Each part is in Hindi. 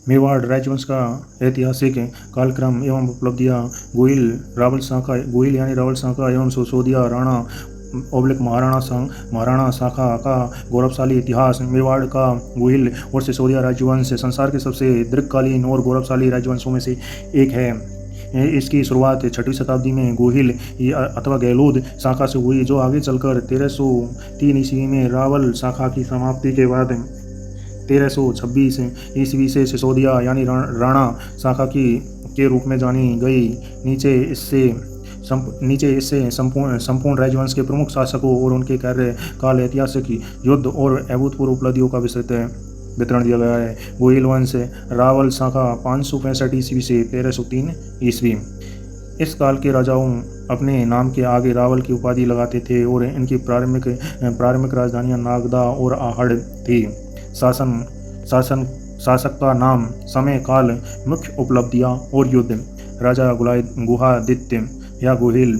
मेवाड़ राजवंश का ऐतिहासिक कालक्रम एवं उपलब्धियाँ। गोहिल यानी रावल शाखा एवं सिसोदिया राणा ओब्लिक महाराणा शाखा का गौरवशाली इतिहास। मेवाड़ का गोहिल और सिसोदिया राजवंश संसार के सबसे दीर्घकालीन और गौरवशाली राजवंशों में से एक है। इसकी शुरुआत 6वीं शताब्दी में गोहिल अथवा गहलोद शाखा से हुई, जो आगे चलकर 1303 ईस्वी में रावल शाखा की समाप्ति के बाद 1326 ईस्वी से सिसोदिया यानी राणा शाखा के रूप में जानी गई। नीचे इससे संपूर्ण राजवंश के प्रमुख शासकों और उनके कार्यकाल, ऐतिहासिक युद्ध और अभूतपूर्व उपलब्धियों का वितरण दिया गया है। गोहिल वंश रावल शाखा 565 ईस्वी से 1303 ईस्वी। इस काल के राजाओं अपने नाम के आगे रावल की उपाधि लगाते थे और इनकी प्रारंभिक राजधानियां नागदा और आहड़ थी। शासक का नाम, समय, काल, मुख्य उपलब्धियां और युद्ध। राजा गुहादित्य या गोहिल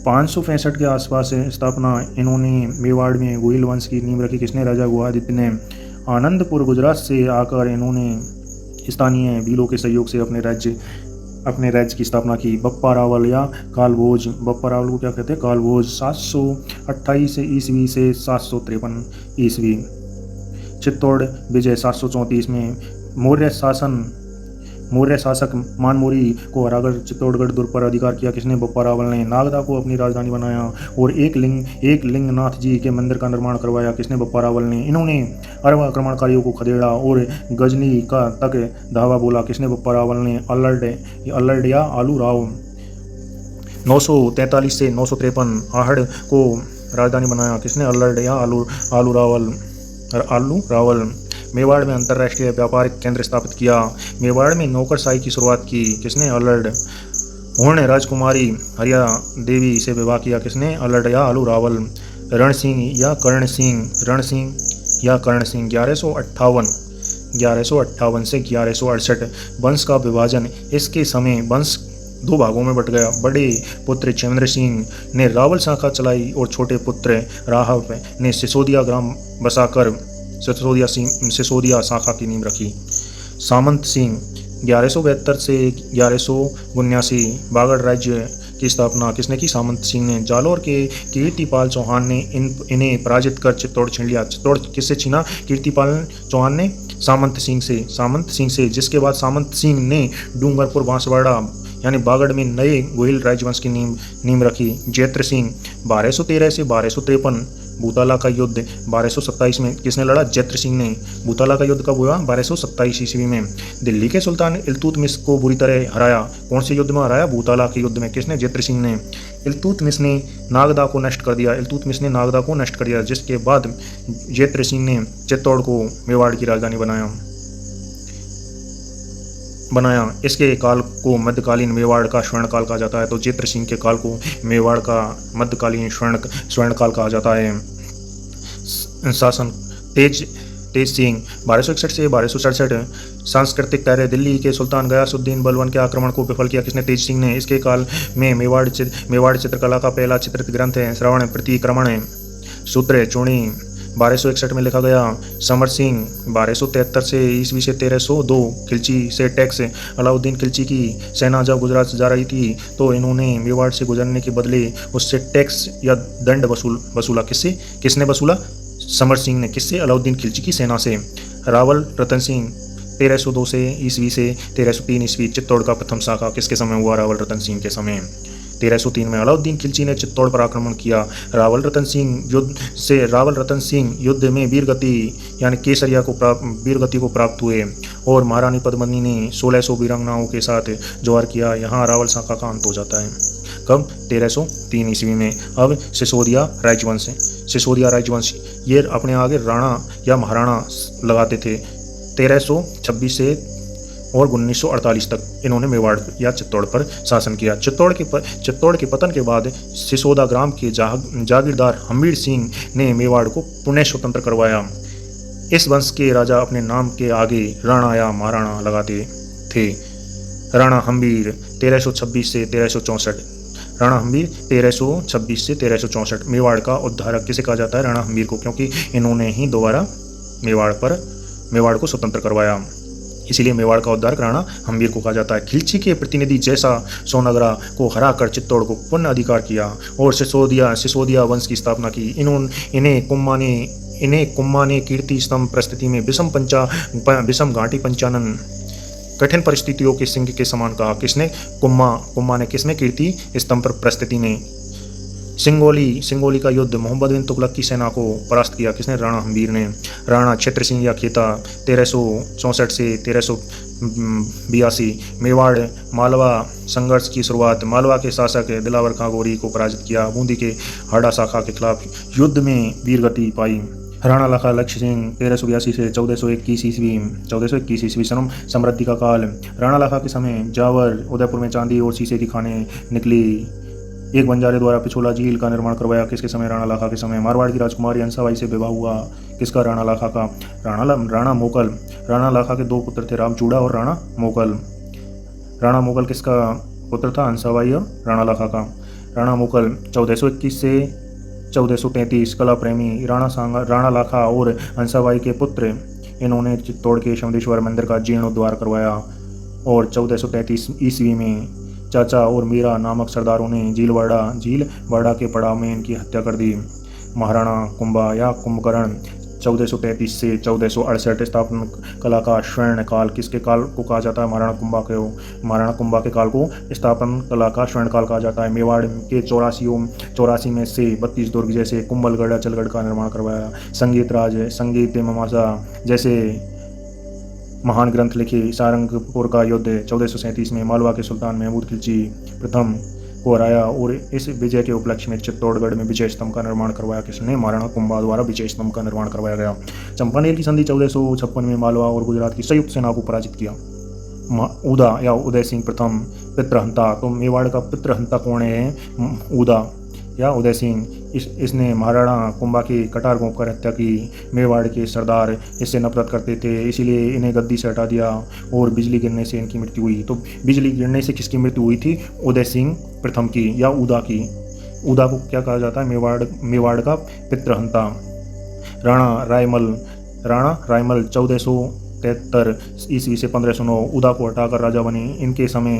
565 के आसपास स्थापना। इन्होंने मेवाड़ में गोहिल वंश की नींव रखी। किसने? राजा गुहादित्य ने। आनंदपुर गुजरात से आकर इन्होंने स्थानीय भीलों के सहयोग से अपने राज्य की स्थापना की। बप्पा रावल या कालभोज, बप्पा रावल को क्या कहते हैं? कालभोज 728 ईस्वी से 753 ईस्वी। चित्तौड़ विजय 734 में। मौर्य शासक मानमोरी को हराकर चित्तौड़गढ़ दुर्ग पर अधिकार किया। किसने? बप्पा रावल ने। नागदा को अपनी राजधानी बनाया और एक लिंगनाथ जी के मंदिर का निर्माण करवाया। किसने? बप्पा रावल ने। इन्होंने अरब आक्रमणकारियों को खदेड़ा और गजनी का तक धावा बोला। किसने? बप्पा रावल ने। अल्लड या आलू राव 943 से 953 आहड़ को राजधानी बनाया। किसने? अल्लड या आलू रावल। मेवाड़ में अंतर्राष्ट्रीय व्यापारिक केंद्र स्थापित किया। मेवाड़ में नौकरशाही की शुरुआत की। किसने? अल्लड। उन्होंने राजकुमारी हरिया देवी से विवाह किया। किसने? अल्लड या आलू रावल। रण सिंह या कर्ण सिंह 1158 से 1168। वंश का विभाजन। इसके समय वंश 2 भागों में बट गया। बड़े पुत्र चंद्र सिंह ने रावल शाखा चलाई और छोटे पुत्र राहब ने सिसोदिया ग्राम बसाकर सिसोदिया शाखा की नींव रखी। सामंत सिंह 1172 से 1179। बागड़ राज्य की स्थापना किसने की? सामंत सिंह ने। जालौर के कीर्तिपाल चौहान ने इन्हें पराजित कर चित्तौड़ छीन लिया। चित्तौड़ किससे छीना? कीर्तिपाल चौहान ने सामंत सिंह से, जिसके बाद सामंत सिंह ने डूंगरपुर बांसवाड़ा यानी बागड़ में नए गोहिल राजवंश की नींव रखी। जैत्र सिंह 1213 से 1253। भूताला का युद्ध 1227 में किसने लड़ा? जैत्र सिंह ने। भूताला का युद्ध कब हुआ? 1227 ईस्वी में। दिल्ली के सुल्तान इल्तुतमिश को बुरी तरह हराया। कौन से युद्ध में हराया? भूताला के युद्ध में। किसने? जैत्र सिंह ने। इल्तुतमिश ने नागदा को नष्ट कर दिया। जिसके बाद जैत्र सिंह ने चित्तौड़ को मेवाड़ की राजधानी बनाया। इसके काल को मध्यकालीन मेवाड़ का स्वर्णकाल कहा जाता है। तो जैत्र सिंह के काल को मेवाड़ का मध्यकालीन स्वर्णकाल कहा जाता है। शासन तेज सिंह 1261 से 1267। सांस्कृतिक कार्य। दिल्ली के सुल्तान गयासुद्दीन बलवन के आक्रमण को विफल किया। किसने? तेज सिंह ने। इसके काल में मेवाड़ चित्रकला का पहला चित्रित ग्रंथ है श्रवण प्रतिक्रमण सूत्र चूणी 1261 में लिखा गया। समर सिंह 1273 से ईस्वी से 1302। खिलची से टैक्स। अलाउद्दीन खिलची की सेना जब गुजरात से जा रही थी तो इन्होंने मेवाड़ से गुजरने के बदले उससे टैक्स या दंड वसूला। किसने वसूला? समर सिंह ने। किससे? अलाउद्दीन खिलची की सेना से। रावल रतन सिंह 1302 से ईस्वी से 1303 ईस्वी। चित्तौड़ का प्रथम शाखा किसके समय हुआ? रावल रतन सिंह के समय। 1303 में अलाउद्दीन खिलची ने चित्तौड़ पर आक्रमण किया। रावल रतन सिंह युद्ध में केसरिया वीरगति को प्राप्त हुए और महारानी पद्मिनी ने 1600 वीरांगनाओं के साथ जौहर किया। यहाँ रावल शाखा का अंत हो जाता है। कब? 1303 ईस्वी में। अब सिसोदिया राजवंश ये अपने आगे राणा या महाराणा लगाते थे। 1326 से और 1948 तक इन्होंने मेवाड़ या चित्तौड़ पर शासन किया। चित्तौड़ के पतन के बाद सिसोदा ग्राम के जागीरदार हमीर सिंह ने मेवाड़ को पुनः स्वतंत्र करवाया। इस वंश के राजा अपने नाम के आगे राणा या महाराणा लगाते थे। राणा हमीर 1326 से 1364। मेवाड़ का उद्धारक किसे कहा जाता है? राणा हमीर को, क्योंकि इन्होंने ही दोबारा मेवाड़ को स्वतंत्र करवाया। इसीलिए मेवाड़ का उद्धार राणा हम्बीर को कहा जाता है। खिलची के प्रतिनिधि जैसा सोनगरा को हराकर चित्तौड़ को पुनः अधिकार किया और सिसोदिया वंश की स्थापना की। इन्हें कुम्मा ने कीर्ति स्तंभ परिस्थिति में विषम घाटी पंचानन कठिन परिस्थितियों के सिंह के समान कहा। किसने? कुम्मा ने किसमें? कीर्ति स्तंभ पर परिस्थिति में। सिंगोली का युद्ध मोहम्मद बिन तुगलक की सेना को परास्त किया। किसने? राणा हम्बीर ने। राणा क्षेत्र सिंह या खेता 1364 से 1382। मेवाड़ मालवा संघर्ष की शुरुआत। मालवा के शासक दिलावर खां गोरी को पराजित किया। बूंदी के हाड़ा शाखा के खिलाफ युद्ध में वीरगति पाई। राणा लाखा लक्ष्य सिंह 1382 से 1421 ईस्वी समृद्धि का काल। राणा लाखा के समय जावर उदयपुर में चांदी और शीशे की खानें निकली। एक बंजारे द्वारा पिछोला झील का निर्माण करवाया। किसके समय? राणा लाखा के समय। मारवाड़ की राजकुमारी हंसाबाई से विवाह हुआ। किसका? राणा लाखा का। राणा मोकल। राणा लाखा के दो पुत्र थे, रामचूड़ा और राणा मोकल। राणा मोकल किसका पुत्र था? हंसाबाई और राणा लाखा का। राणा मोकल 1421 से 1433 कला प्रेमी राणा लाखा और हंसाबाई के पुत्र। इन्होंने चित्तौड़ के शमदेश्वर मंदिर का जीर्णोद्धार करवाया और 1433 ईस्वी में चाचा और मीरा नामक सरदारों ने झीलवाड़ा के पड़ाव में इनकी हत्या कर दी। महाराणा कुंभा या कुंभकर्ण 1433 से 1468 स्थापना कला का स्वर्ण काल। किसके काल को कहा जाता है? महाराणा कुंभा के काल को स्थापना कला का स्वर्ण काल कहा जाता है। मेवाड़ के 84 में से 32 दुर्ग जैसे कुंभलगढ़ अचलगढ़ का निर्माण करवाया। संगीत मीमांसा जैसे महान ग्रंथ लिखे। सारंगपुर का युद्ध 1437 में मालवा के सुल्तान महमूद खिलची प्रथम को हराया और इस विजय के उपलक्ष्य में चित्तौड़गढ़ में विजय स्तंभ का निर्माण करवाया। किसने? महाराणा कुंभा द्वारा विजय स्तंभ का निर्माण करवाया गया। चंपानेर की संधि 1456 में मालवा और गुजरात की संयुक्त सेना को पराजित किया। उदा या उदय सिंह प्रथम पितृहंता। तो मेवाड़ का पितृहंता कौन है? उदा या उदय सिंह। इसने महाराणा कुंभा की कटार घोंपकर हत्या की। मेवाड़ के सरदार इससे नफरत करते थे, इसीलिए इन्हें गद्दी से हटा दिया और बिजली गिरने से इनकी मृत्यु हुई। तो बिजली गिरने से किसकी मृत्यु हुई थी? उदय सिंह प्रथम की या उदा की। उदा को क्या कहा जाता है? मेवाड़ का पितृहंता। राणा रायमल 1473 ईस्वी से 1509 उदा को हटाकर राजा बने। इनके समय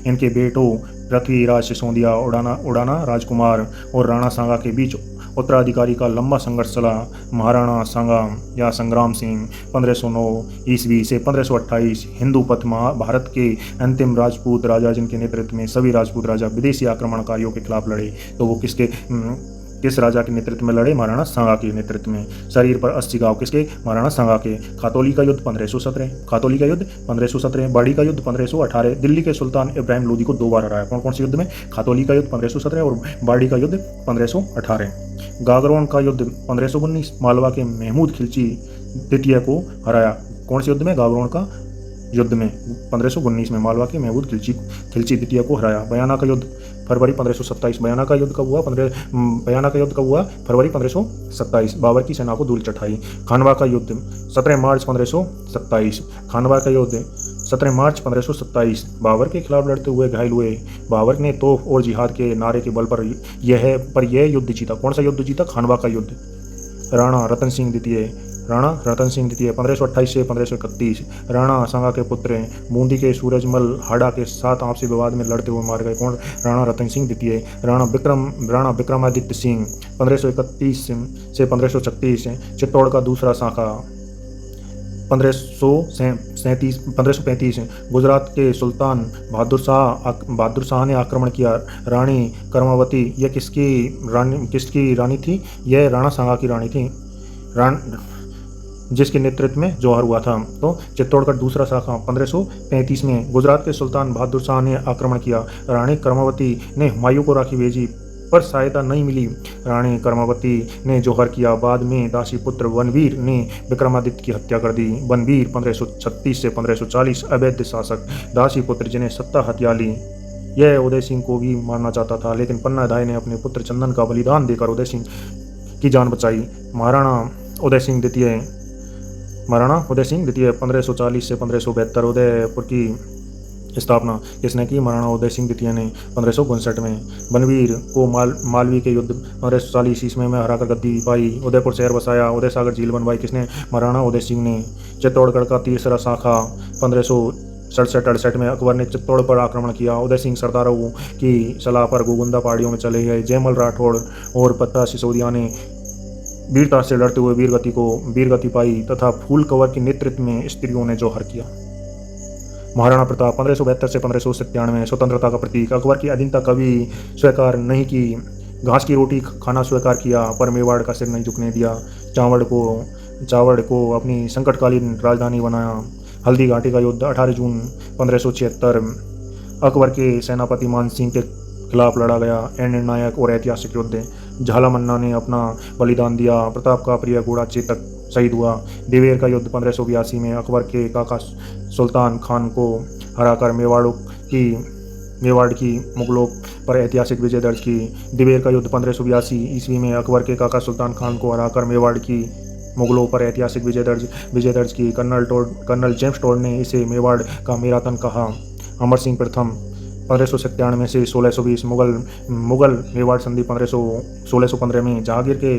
इनके बेटों पृथ्वीराज सिसोदिया उड़ाना राजकुमार और राणा सांगा के बीच उत्तराधिकारी का लंबा संघर्ष चला। महाराणा सांगा या संग्राम सिंह 1509 ईस्वी से 1528 हिंदू पथ भारत के अंतिम राजपूत राजा जिनके नेतृत्व में सभी राजपूत राजा विदेशी आक्रमणकारियों के खिलाफ लड़े। तो वो किस राजा के नेतृत्व में लड़े? महाराणा सांगा के नेतृत्व में। शरीर पर 80 घाव। किसके? महाराणा सांगा के। खातौली का युद्ध 1517। बाड़ी का युद्ध 1518। दिल्ली के सुल्तान इब्राहिम लोदी को 2 बार हराया। कौन से युद्ध में? खातौली का युद्ध 1517 और बाड़ी का युद्ध 1518। गागरोन का युद्ध 1519 मालवा के महमूद खिलची द्वितीय को हराया। कौन से युद्ध में? गागरोन का युद्ध में 1519 में मालवा के महमूद खिलची द्वितीय को हराया। बयाना का युद्ध फरवरी 1527। बयाना का युद्ध कब हुआ? फरवरी 1527। बाबर की सेना को धूल चटाई। खानवा का युद्ध 17 मार्च 1527। बाबर के खिलाफ लड़ते हुए घायल हुए। बाबर ने तोप और जिहाद के नारे के बल पर यह युद्ध जीता। कौन सा युद्ध जीता? खानवा का युद्ध। राणा रतन सिंह द्वितीय 1528 से 1531। राणा सांगा के पुत्र बूंदी के सूरजमल हाड़ा के साथ आपसी विवाद में लड़ते हुए मारे गए। कौन? राणा रतन सिंह द्वितीय। राणा विक्रमादित्य सिंह 1531 से 1536 चित्तौड़ का दूसरा शाखा। 1535 गुजरात के सुल्तान बहादुर शाह ने आक्रमण किया। रानी कर्मावती यह किसकी रानी थी? यह राणा सांगा की रानी थी, जिसके नेतृत्व में जौहर हुआ था। तो चित्तौड़ का दूसरा शाखा 1535 में गुजरात के सुल्तान बहादुर शाह ने आक्रमण किया। रानी कर्मावती ने हुमायूं को राखी भेजी पर सहायता नहीं मिली। रानी कर्मावती ने जौहर किया। बाद में दासी पुत्र बनवीर ने विक्रमादित्य की हत्या कर दी। बनवीर 1536 से 1540 अवैध शासक। दासी पुत्र जिन्हें सत्ता हथिया ली। यह उदय सिंह को भी मारना चाहता था, लेकिन पन्नाधाय ने अपने पुत्र चंदन का बलिदान देकर उदय सिंह की जान बचाई। महाराणा उदय सिंह द्वितीय 1540 से 1572 उदयपुर की स्थापना किसने की? महाराणा उदय सिंह द्वितीय ने 1559 में। बनवीर को मालवी के युद्ध 1540 ईस्वी में हराकर गद्दी पाई। उदयपुर शहर बसाया। उदय सागर झील बनवाई किसने? महाराणा उदय सिंह ने। चित्तौड़गढ़ का तीसरा शाखा 1567-68 में अकबर ने चित्तौड़ पर आक्रमण किया। उदय सिंह सरदारों की सलाह पर गोगुंदा पहाड़ियों में चले गए। जयमल राठौड़ और पत्ता सिसोदिया ने वीरता से लड़ते हुए वीरगति पाई तथा फूल कंवर के नेतृत्व में स्त्रियों ने जौहर किया। महाराणा प्रताप 1572 से 1597 स्वतंत्रता का प्रतीक। अकबर की अधीनता कभी स्वीकार नहीं की। घास की रोटी खाना स्वीकार किया पर मेवाड़ का सिर नहीं झुकने दिया। चावड़ को अपनी संकटकालीन राजधानी बनाया। हल्दी घाटी का युद्ध 18 जून 1576 अकबर के सेनापति मान सिंह के खिलाफ लड़ा गया। निर्णायक और ऐतिहासिक युद्ध। झालामन्ना ने अपना बलिदान दिया। प्रताप का प्रिय घोड़ा चेतक शहीद हुआ। दिवेर का युद्ध 1582 में अकबर के काका सुल्तान खान को हराकर मेवाड़ की मुगलों पर ऐतिहासिक विजय दर्ज की। दिवेर का युद्ध 1582 ईस्वी में अकबर के काका सुल्तान खान को हराकर मेवाड़ की मुगलों पर ऐतिहासिक विजय दर्ज की। कर्नल जेम्स टोड ने इसे मेवाड़ का मैराथन कहा। अमर सिंह प्रथम 1597 से 1620 मुगल मेवाड़ संधि 1615 में जहांगीर के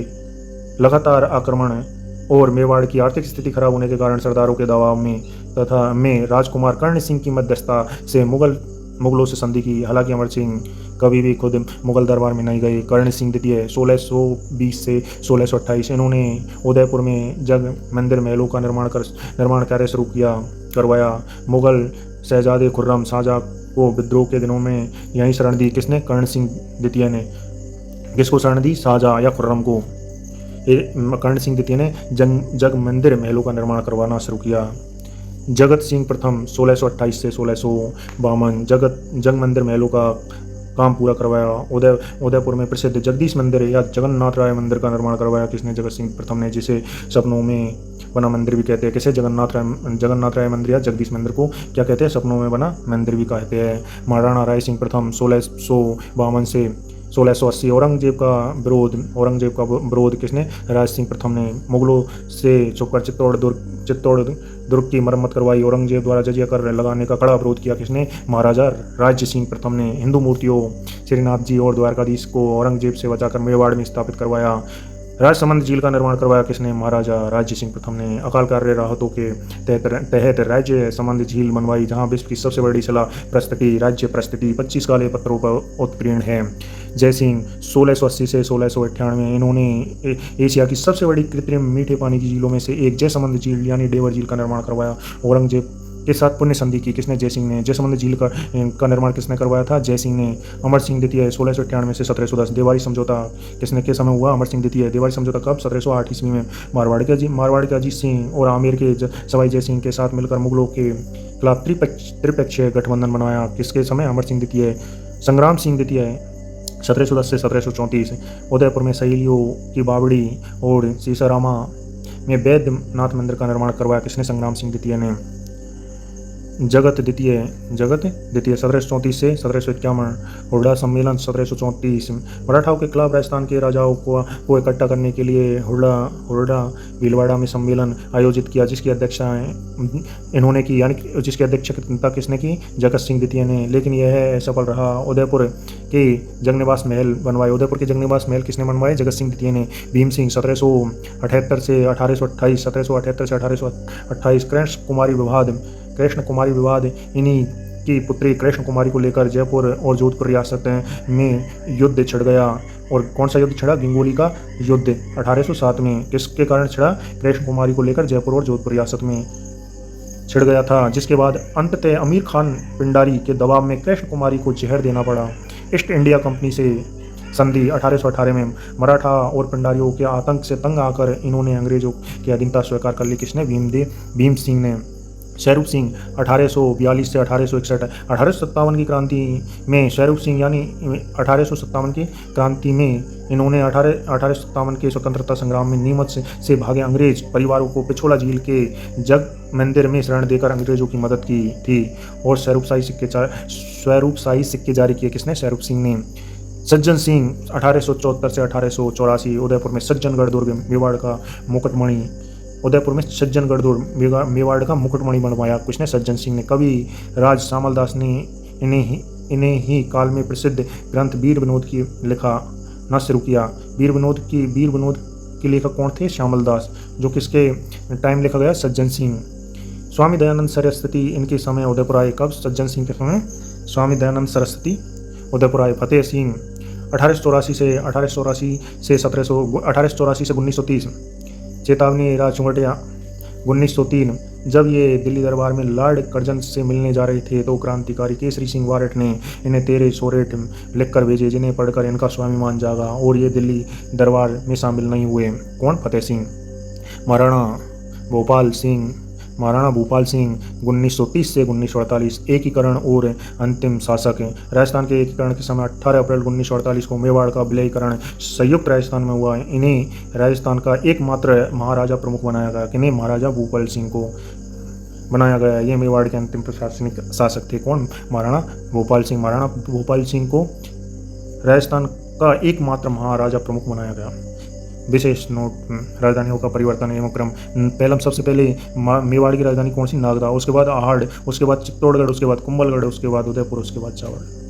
लगातार आक्रमण और मेवाड़ की आर्थिक स्थिति खराब होने के कारण सरदारों के दबाव में राजकुमार कर्ण सिंह की मध्यस्थता से मुगलों से संधि की। हालांकि अमर सिंह कभी भी खुद मुगल दरबार में नहीं गए। कर्ण सिंह द्वितीय 1620 से 1628 इन्होंने उदयपुर में जग मंदिर महलों का निर्माण कार्य शुरू करवाया। मुगल शहजादे खुर्रम शाहजहां को विद्रोह के दिनों में यहीं शरण दी। किसने? कर्ण सिंह द्वितीय ने। किसको शरण दी? शाहजहां या खुर्रम को। कर्ण सिंह द्वितीय ने जग मंदिर महलों का निर्माण करवाना शुरू किया। जगत सिंह प्रथम 1628 से 1652 जग मंदिर महलों का काम पूरा करवाया। उदयपुर में प्रसिद्ध जगदीश मंदिर या जगन्नाथ राय मंदिर का निर्माण करवाया। किसने? जगत सिंह प्रथम ने, जिसे सपनों में बना मंदिर भी कहते हैं। किसे? जगन्नाथ राय मंदिर या जगदीश मंदिर को क्या कहते हैं? सपनों में बना मंदिर भी कहते हैं। महाराणा राय सिंह प्रथम 1652 से 1680 औरंगजेब का विरोध किसने? राज सिंह प्रथम ने। मुगलों से छुपकर चित्तौड़ दुर्ग की मरम्मत करवाई। औरंगजेब द्वारा जजिया कर लगाने का कड़ा विरोध किया। किसने? महाराजा राज्य सिंह प्रथम ने। हिंदू मूर्तियों श्रीनाथ जी और द्वारकाधीश को औरंगजेब से बचाकर मेवाड़ में स्थापित करवाया। राजसमंद झील का निर्माण करवाया। किसने? महाराजा राज्य सिंह प्रथम ने। अकाल कार्य राहतों के तहत राज्य समंद झील बनवाई, जहां विश्व की सबसे बड़ी शिला प्रस्तुति राज्य प्रस्तुति 25 काले पत्थरों पर उत्कीर्ण है। जयसिंह 1680 से 1698 इन्होंने एशिया की सबसे बड़ी कृत्रिम मीठे पानी की झीलों में से एक जयसमंद झील यानी डेवर झील का निर्माण करवाया। औरंगजेब के साथ पुण्य संधि की। किसने? जयसिंह ने। जयसमंद झील का निर्माण किसने करवाया था? जयसिंह ने। अमर सिंह द्वितीय 1698 से 1710 देवारी समझौता किसने के समय हुआ? अमर सिंह द्वितीय। देवारी समझौता कब? 1708 ईस्वी में। मारवाड़ के अजीत सिंह और आमेर के सवाई जय सिंह के साथ मिलकर मुगलों के खिलाफ त्रिपक्षीय गठबंधन बनाया। किसके समय? अमर सिंह द्वितीय। संग्राम सिंह द्वितीय 1710 से 1734 उदयपुर में सहेलियों की बावड़ी और सीसारामा में वैद्यनाथ मंदिर का निर्माण करवाया। किसने? संग्राम सिंह द्वितीय ने। जगत द्वितीय 1734 से 1751 हुड्डा सम्मेलन 1734 मराठाओं के खिलाफ राजस्थान के राजाओं को इकट्ठा करने के लिए हुड्डा भीलवाड़ा में सम्मेलन आयोजित किया, जिसकी अध्यक्षता इन्होंने की, यानी जिसकी अध्यक्षता किसने की? जगत सिंह द्वितीय ने। लेकिन यह सफल रहा। उदयपुर के जगनिवास महल बनवाए। उदयपुर के जगनिवास महल किसने बनवाए? जगत सिंह द्वितीय ने। भीम सिंह 1778 से 1828 कृष्ण कुमारी विवाद इन्हीं की पुत्री कृष्ण कुमारी को लेकर जयपुर और जोधपुर रियासत में युद्ध छिड़ गया। और कौन सा युद्ध छिड़ा? गंगोली का युद्ध 1807 में। किसके कारण छिड़ा? कृष्ण कुमारी को लेकर जयपुर और जोधपुर रियासत में छिड़ गया था, जिसके बाद अंततः अमीर खान पिंडारी के दबाव में कृष्ण कुमारी को जहर देना पड़ा। ईस्ट इंडिया कंपनी से संधि 1818 में मराठा और पिंडारियों के आतंक से तंग आकर इन्होंने अंग्रेजों की अधीनता स्वीकार कर ली। किसने? भीम सिंह ने। स्वरूप सिंह 1842 से 1861 1857 की क्रांति में स्वरूप सिंह यानी 1857 की क्रांति में इन्होंने 1857 के स्वतंत्रता संग्राम में नीमच से भागे अंग्रेज परिवारों को पिछोला झील के जग मंदिर में शरण देकर अंग्रेजों की मदद की थी और स्वरूपशाही सिक्के जारी किए। किसने? स्वरूप सिंह ने। सज्जन सिंह 1874 से 1884 उदयपुर में सज्जनगढ़ दुर्ग मेवाड़ का मुकुटमणि उदयपुर में सज्जनगढ़ और मेवाड़ का मुकुटमणि बनवाया किसने? सज्जन सिंह ने। कवि राज श्यामल दास ने इन्हें ही काल में प्रसिद्ध ग्रंथ वीर विनोद की लिखा न शुरू किया। वीर विनोद के लेखक कौन थे? श्यामल दास। जो किसके टाइम लिखा गया? सज्जन सिंह। स्वामी दयानंद सरस्वती इनके समय उदयपुर आए। कब? सज्जन सिंह के समय स्वामी दयानंद सरस्वती उदयपुर आए। फतेह सिंह 1884 से 1930। चेतावनी राज चुंगटिया 1903। जब ये दिल्ली दरबार में लॉर्ड कर्जन से मिलने जा रहे थे तो क्रांतिकारी केसरी सिंह वारेट ने इन्हें 13 सोरेट लिखकर भेजे, जिन्हें पढ़कर इनका स्वाभिमान जागा और ये दिल्ली दरबार में शामिल नहीं हुए। कौन? फतेह सिंह। महाराणा भूपाल सिंह 1930 से 1948 एकीकरण और अंतिम शासक। राजस्थान के एकीकरण के समय 18 अप्रैल 1948 को मेवाड़ का विलयीकरण संयुक्त राजस्थान में हुआ। इन्हें राजस्थान का एकमात्र महाराजा प्रमुख बनाया गया। किन्हें? महाराजा भूपाल सिंह को बनाया गया। ये मेवाड़ के अंतिम प्रशासनिक शासक थे। कौन? महाराणा भूपाल सिंह। महाराणा भूपाल सिंह को राजस्थान का एकमात्र महाराजा प्रमुख बनाया गया। विशेष नोट, राजधानियों का परिवर्तन एवं क्रम। सबसे पहले मेवाड़ की राजधानी कौन सी? नागदा, उसके बाद आहड़, उसके बाद चित्तौड़गढ़, उसके बाद कुंभलगढ़, उसके बाद उदयपुर, उसके बाद चावड़।